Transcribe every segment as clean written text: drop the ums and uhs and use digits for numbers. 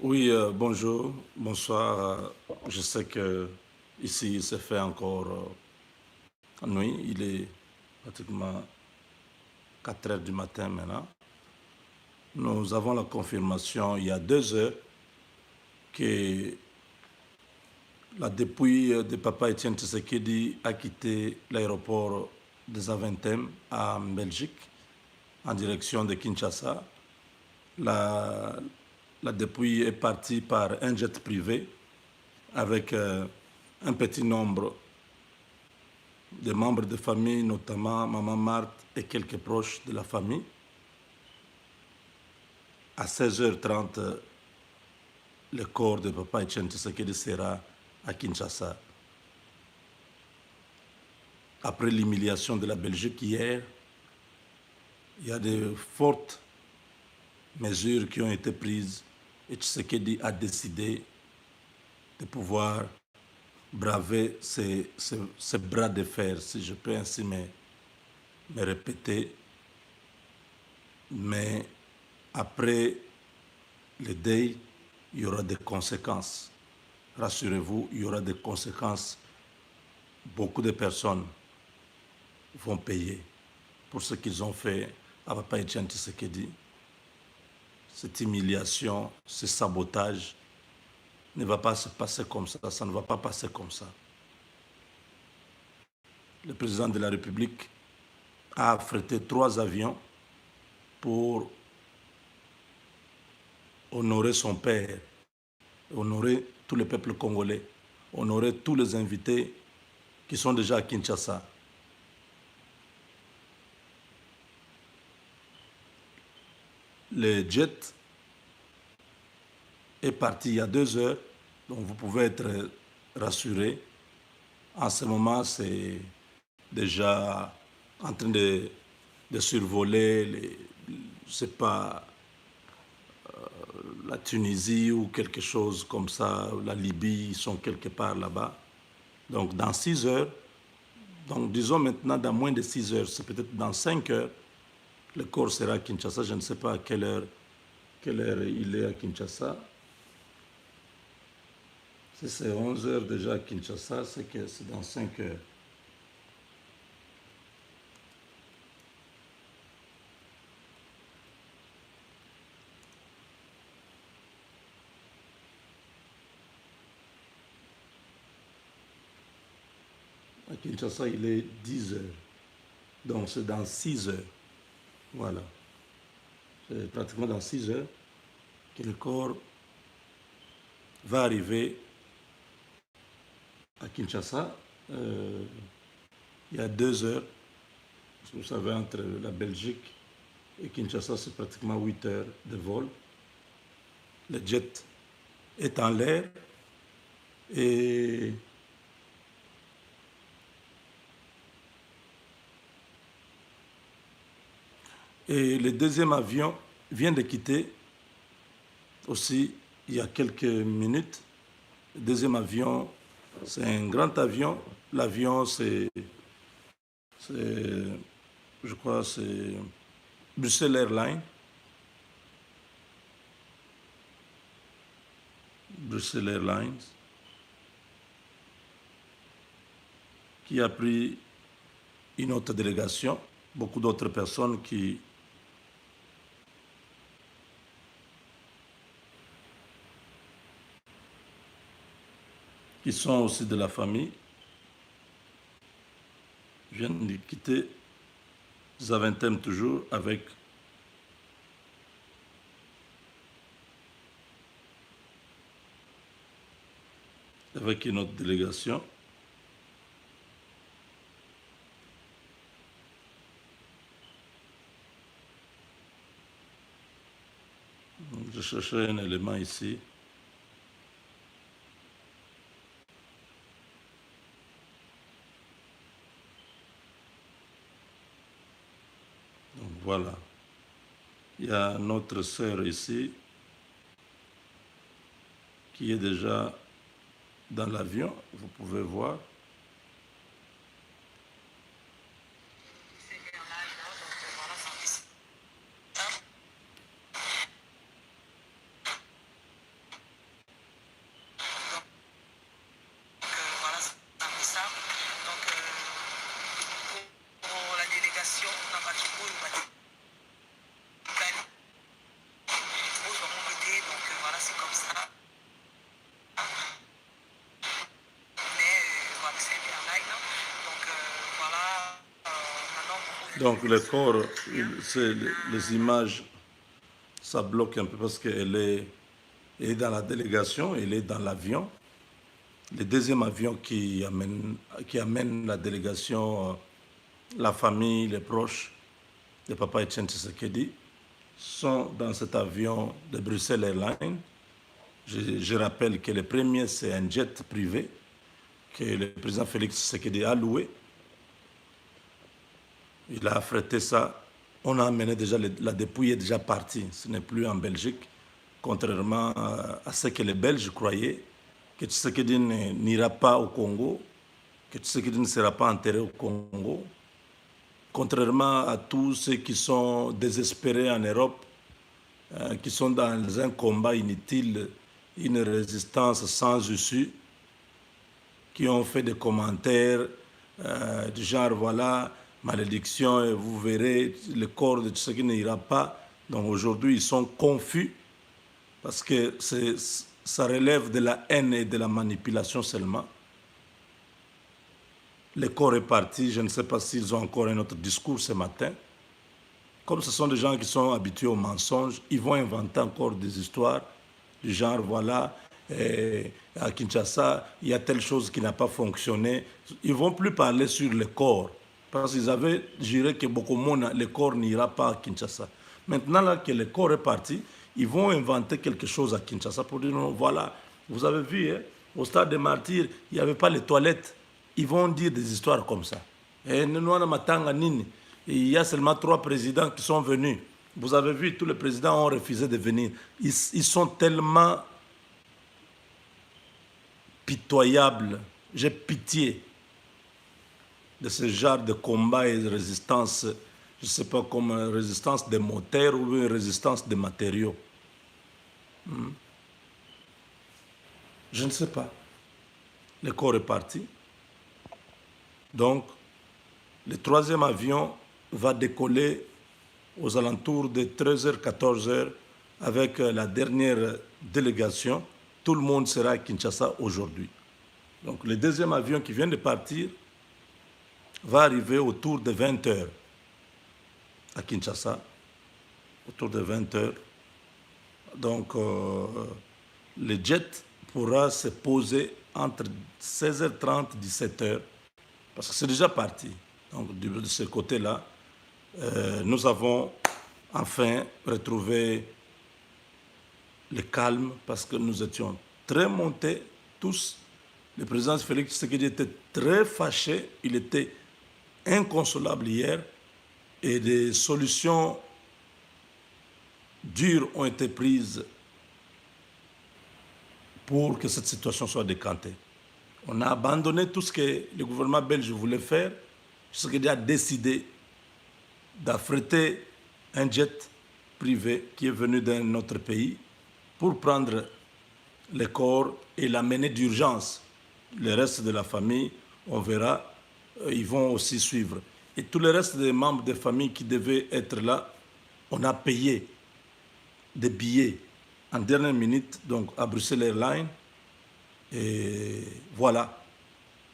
Oui, bonjour, bonsoir. Je sais que ici il se fait encore nuit. Il est pratiquement 4 heures du matin maintenant. Nous avons la confirmation il y a 2 heures que la dépouille de Papa Etienne Tshisekedi a quitté l'aéroport de Zaventem en Belgique en direction de Kinshasa. La, la dépouille est partie par un jet privé avec un petit nombre des membres de famille, notamment Maman Marthe et quelques proches de la famille. À 16h30, le corps de Papa Etienne Tshisekedi sera à Kinshasa. Après l'humiliation de la Belgique hier, il y a de fortes mesures qui ont été prises et Tshisekedi a décidé de pouvoir braver ces bras de fer, si je peux ainsi me répéter. Mais après le deuil, il y aura des conséquences. Rassurez-vous, il y aura des conséquences. Beaucoup de personnes vont payer pour ce qu'ils ont fait à Papa Etienne Tshisekedi. Cette humiliation, ce sabotage ne va pas se passer comme ça ne va pas passer comme ça. Le président de la République a affrété 3 avions pour honorer son père, honorer tout le peuple congolais, honorer tous les invités qui sont déjà à Kinshasa. Le jet est parti il y a 2 heures, donc vous pouvez être rassurés. En ce moment, c'est déjà en train de survoler, je sais pas, la Tunisie ou quelque chose comme ça, la Libye, ils sont quelque part là-bas. Donc dans 6 heures, donc disons maintenant dans moins de 6 heures, c'est peut-être dans 5 heures, le corps sera à Kinshasa. Je ne sais pas à quelle heure il est à Kinshasa. Si c'est 11 heures déjà à Kinshasa, c'est que c'est dans 5 heures. À Kinshasa, il est 10 heures. Donc c'est dans 6 heures. Voilà. C'est pratiquement dans 6 heures que le corps va arriver à Kinshasa. Il y a 2 heures. Vous savez, entre la Belgique et Kinshasa, c'est pratiquement 8 heures de vol. Le jet est en l'air et le deuxième avion vient de quitter aussi il y a quelques minutes. Le deuxième avion, c'est un grand avion. L'avion, je crois, c'est Bruxelles Airlines. Bruxelles Airlines, qui a pris une autre délégation, beaucoup d'autres personnes qui sont aussi de la famille, viennent de quitter Zaventem toujours avec une autre délégation. Je cherchais un élément ici. Donc voilà. Il y a notre sœur ici qui est déjà dans l'avion, vous pouvez voir. Donc le corps, les images, ça bloque un peu parce qu'elle est dans la délégation, elle est dans l'avion. Le deuxième avion qui amène la délégation, la famille, les proches de Papa Etienne Tshisekedi, sont dans cet avion de Bruxelles Airlines. Je rappelle que le premier, c'est un jet privé que le président Félix Tshisekedi a loué. Il a affrété ça. On a amené déjà, la dépouille est déjà partie. Ce n'est plus en Belgique, contrairement à ce que les Belges croyaient, que Tshisekedi n'ira pas au Congo, que Tshisekedi ne sera pas enterré au Congo. Contrairement à tous ceux qui sont désespérés en Europe, qui sont dans un combat inutile, une résistance sans issue, qui ont fait des commentaires du genre, voilà, malédiction, et vous verrez, le corps de Tshisekedi n'ira pas. Donc aujourd'hui, ils sont confus parce que ça relève de la haine et de la manipulation seulement. Le corps est parti, je ne sais pas s'ils ont encore un autre discours ce matin. Comme ce sont des gens qui sont habitués aux mensonges, ils vont inventer encore des histoires du genre, voilà, à Kinshasa, il y a telle chose qui n'a pas fonctionné. Ils ne vont plus parler sur le corps, parce qu'ils avaient juré que Bokomona, le corps n'ira pas à Kinshasa. Maintenant là, que le corps est parti, ils vont inventer quelque chose à Kinshasa pour dire, non, voilà, vous avez vu, hein, au stade des martyrs, il n'y avait pas les toilettes. Ils vont dire des histoires comme ça. Et il y a seulement 3 présidents qui sont venus. Vous avez vu, tous les présidents ont refusé de venir. Ils sont tellement pitoyables. J'ai pitié de ce genre de combat et de résistance, je ne sais pas, comme une résistance des moteurs ou une résistance des matériaux. Je ne sais pas. Le corps est parti. Donc, le 3e avion va décoller aux alentours de 13h, 14h avec la dernière délégation. Tout le monde sera à Kinshasa aujourd'hui. Donc, le 2e avion qui vient de partir va arriver autour de 20h à Kinshasa, autour de 20h. Donc, le jet pourra se poser entre 16h30 et 17h, parce que c'est déjà parti. Donc, de ce côté-là, nous avons enfin retrouvé le calme, parce que nous étions très montés, tous. Le président Félix Tshisekedi était très fâché, il était inconsolable hier, et des solutions dures ont été prises pour que cette situation soit décantée. On a abandonné tout ce que le gouvernement belge voulait faire. Tshisekedi a décidé d'affréter un jet privé qui est venu d'un autre pays pour prendre le corps et l'amener d'urgence. Le reste de la famille, on verra, ils vont aussi suivre. Et tout le reste des membres de famille qui devaient être là, on a payé des billets en dernière minute, donc à Bruxelles Airlines. Et voilà,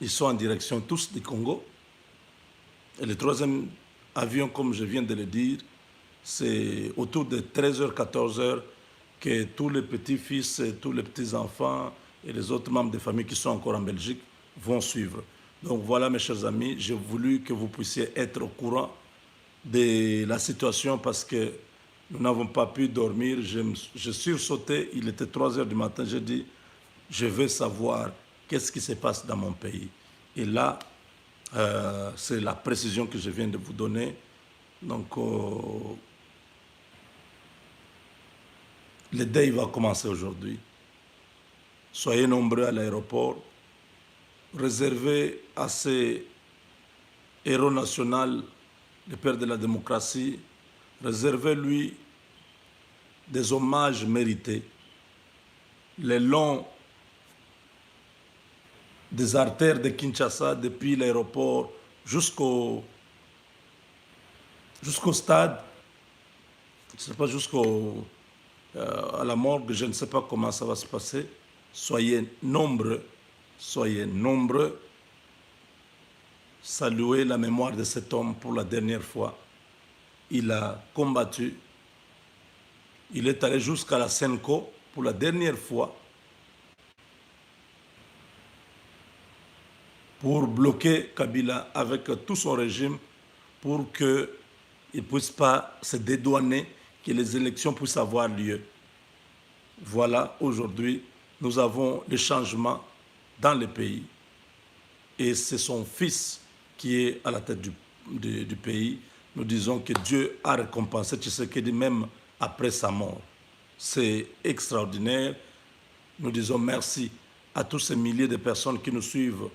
ils sont en direction tous du Congo. Et le 3e avion, comme je viens de le dire, c'est autour de 13h, 14h que tous les petits-fils, tous les petits-enfants et les autres membres des familles qui sont encore en Belgique vont suivre. Donc voilà, mes chers amis, j'ai voulu que vous puissiez être au courant de la situation parce que nous n'avons pas pu dormir. Je sursautais, il était 3h du matin, j'ai dit, je veux savoir qu'est-ce qui se passe dans mon pays. Et là, c'est la précision que je viens de vous donner. Donc, le deuil va commencer aujourd'hui. Soyez nombreux à l'aéroport. Réservez à ces héros nationaux, le père de la démocratie, réservez-lui des hommages mérités. Le long des artères de Kinshasa, depuis l'aéroport jusqu'au stade, je ne sais pas, à la morgue, je ne sais pas comment ça va se passer. Soyez nombreux saluer la mémoire de cet homme pour la dernière fois. Il a combattu. Il est allé jusqu'à la Senko pour la dernière fois pour bloquer Kabila avec tout son régime pour qu'il ne puisse pas se dédouaner, que les élections puissent avoir lieu. Voilà, aujourd'hui, nous avons des changements dans le pays. Et c'est son fils qui est à la tête du pays. Nous disons que Dieu a récompensé Tshisekedi même après sa mort. C'est extraordinaire. Nous disons merci à tous ces milliers de personnes qui nous suivent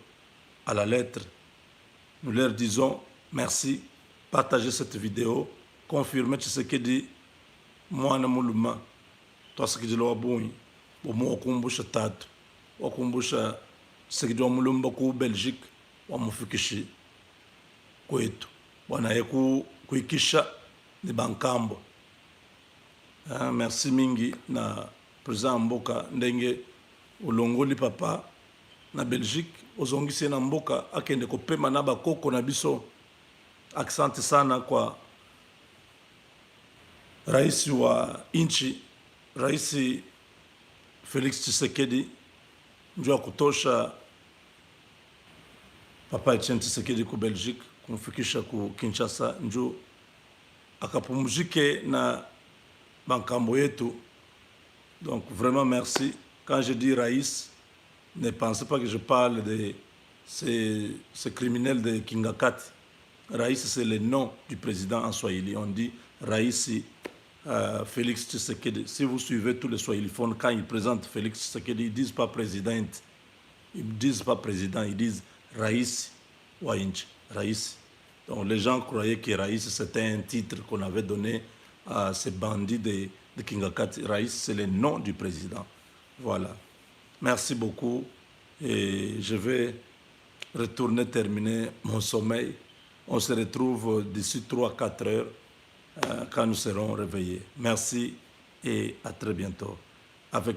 à la lettre. Nous leur disons merci. Partagez cette vidéo. Confirmez Tshisekedi. Mwana muluma. Twasikijilo wabunyi. Bomu wakumbusha tatu. Wakumbusha Tshisekedi wa mulumba ku Belgique. Wamufikishi kwetu. Bwana yeku kuikisha ni bankambo. Merci mingi na président Mboka ndenge ulongoli papa na Belgique ozongisi na Mboka akende kopema na bakoko na biso. Asante sana kwa rais wa nchi, Rais Felix Tshisekedi njoo kutosha papa Etienne Tshisekedi ku Belgique kumfikisha ku Kinshasa njoo akapumzike na bankambo yetu. Donc vraiment merci. Quand je dis Raïs, ne pensez pas que je parle de ces criminels de Kingakati. Raïs, c'est le nom du président en Swahili. On dit Raïs Félix Tshisekedi. Si vous suivez tous les Swahiliphones, quand ils présentent Félix Tshisekedi, ils ne disent pas présidente. Ils ne disent pas président, ils disent Raïs Wainch. Raïs. Donc les gens croyaient que Raïs, c'était un titre qu'on avait donné à ces bandits de Kingakati. Raïs, c'est le nom du président. Voilà. Merci beaucoup. Et je vais retourner terminer mon sommeil. On se retrouve d'ici 3-4 heures quand nous serons réveillés. Merci et à très bientôt.